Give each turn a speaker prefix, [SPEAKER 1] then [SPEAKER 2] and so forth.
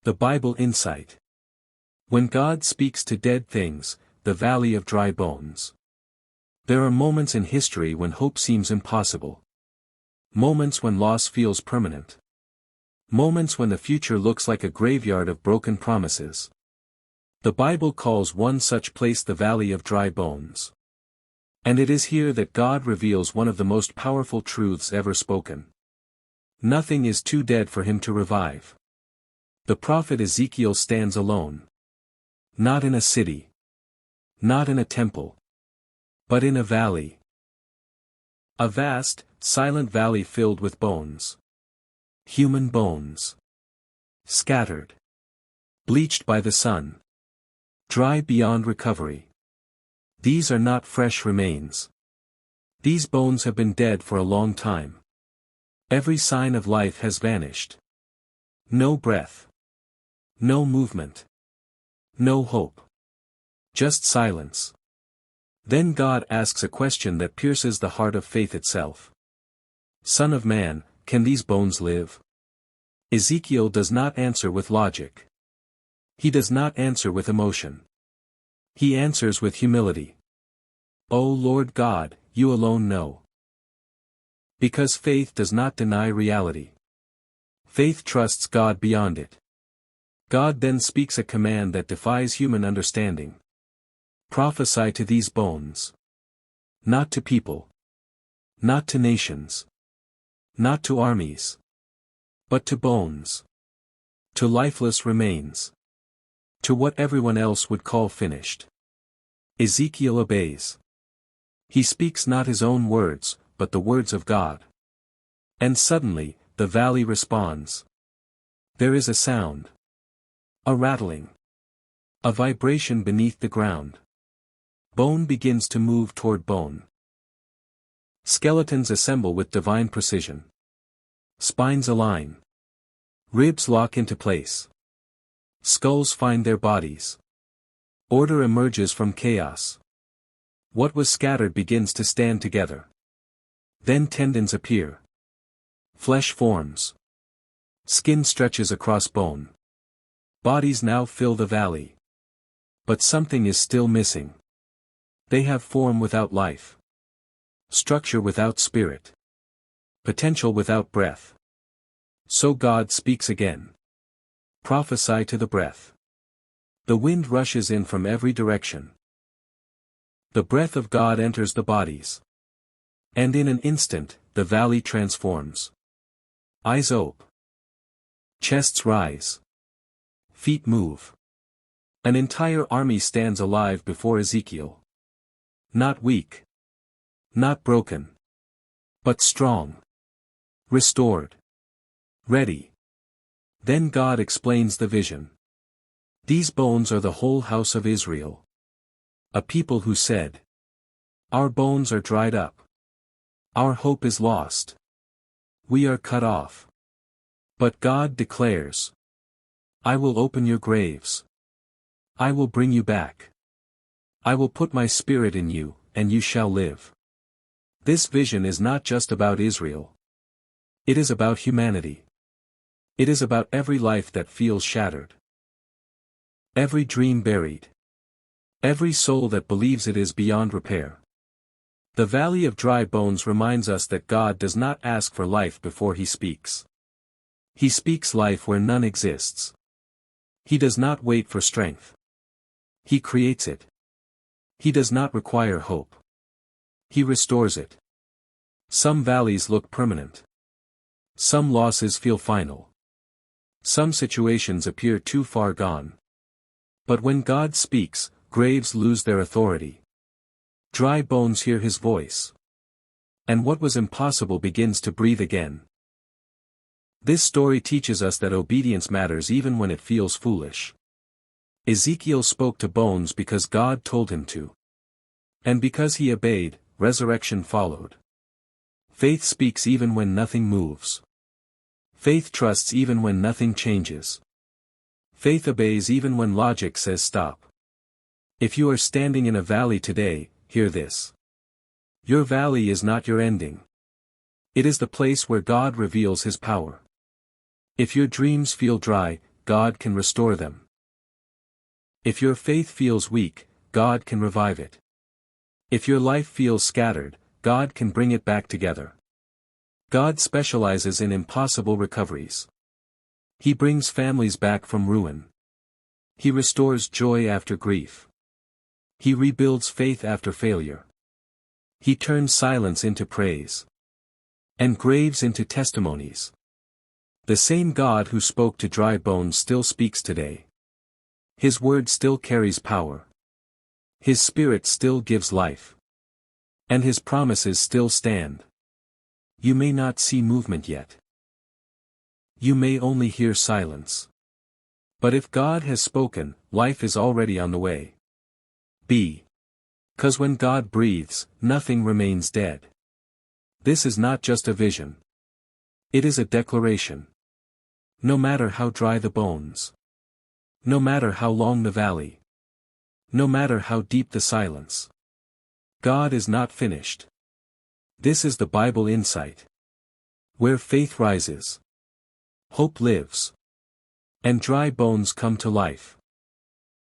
[SPEAKER 1] The Bible Insight. When God speaks to dead things, the valley of dry bones. There are moments in history when hope seems impossible. Moments when loss feels permanent. Moments when the future looks like a graveyard of broken promises. The Bible calls one such place the valley of dry bones. And it is here that God reveals one of the most powerful truths ever spoken. Nothing is too dead for him to revive. The prophet Ezekiel stands alone. Not in a city. Not in a temple. But in a valley. A vast, silent valley filled with bones. Human bones. Scattered. Bleached by the sun. Dry beyond recovery. These are not fresh remains. These bones have been dead for a long time. Every sign of life has vanished. No breath. No movement. No hope. Just silence. Then God asks a question that pierces the heart of faith itself. Son of man, can these bones live? Ezekiel does not answer with logic. He does not answer with emotion. He answers with humility. O Lord God, you alone know. Because faith does not deny reality. Faith trusts God beyond it. God then speaks a command that defies human understanding. Prophesy to these bones. Not to people. Not to nations. Not to armies. But to bones. To lifeless remains. To what everyone else would call finished. Ezekiel obeys. He speaks not his own words, but the words of God. And suddenly, the valley responds. There is a sound. A rattling. A vibration beneath the ground. Bone begins to move toward bone. Skeletons assemble with divine precision. Spines align. Ribs lock into place. Skulls find their bodies. Order emerges from chaos. What was scattered begins to stand together. Then tendons appear. Flesh forms. Skin stretches across bone. Bodies now fill the valley. But something is still missing. They have form without life. Structure without spirit. Potential without breath. So God speaks again. Prophesy to the breath. The wind rushes in from every direction. The breath of God enters the bodies. And in an instant, the valley transforms. Eyes open. Chests rise. Feet move. An entire army stands alive before Ezekiel. Not weak. Not broken. But strong. Restored. Ready. Then God explains the vision. These bones are the whole house of Israel. A people who said, our bones are dried up. Our hope is lost. We are cut off. But God declares, I will open your graves. I will bring you back. I will put my spirit in you, and you shall live. This vision is not just about Israel. It is about humanity. It is about every life that feels shattered. Every dream buried. Every soul that believes it is beyond repair. The valley of dry bones reminds us that God does not ask for life before he speaks. He speaks life where none exists. He does not wait for strength. He creates it. He does not require hope. He restores it. Some valleys look permanent. Some losses feel final. Some situations appear too far gone. But when God speaks, graves lose their authority. Dry bones hear his voice. And what was impossible begins to breathe again. This story teaches us that obedience matters even when it feels foolish. Ezekiel spoke to bones because God told him to. And because he obeyed, resurrection followed. Faith speaks even when nothing moves. Faith trusts even when nothing changes. Faith obeys even when logic says stop. If you are standing in a valley today, hear this. Your valley is not your ending. It is the place where God reveals his power. If your dreams feel dry, God can restore them. If your faith feels weak, God can revive it. If your life feels scattered, God can bring it back together. God specializes in impossible recoveries. He brings families back from ruin. He restores joy after grief. He rebuilds faith after failure. He turns silence into praise. And graves into testimonies. The same God who spoke to dry bones still speaks today. His word still carries power. His Spirit still gives life. And His promises still stand. You may not see movement yet. You may only hear silence. But if God has spoken, life is already on the way. 'Cause when God breathes, nothing remains dead. This is not just a vision. It is a declaration. No matter how dry the bones. No matter how long the valley. No matter how deep the silence. God is not finished. This is the Bible insight. Where faith rises. Hope lives. And dry bones come to life.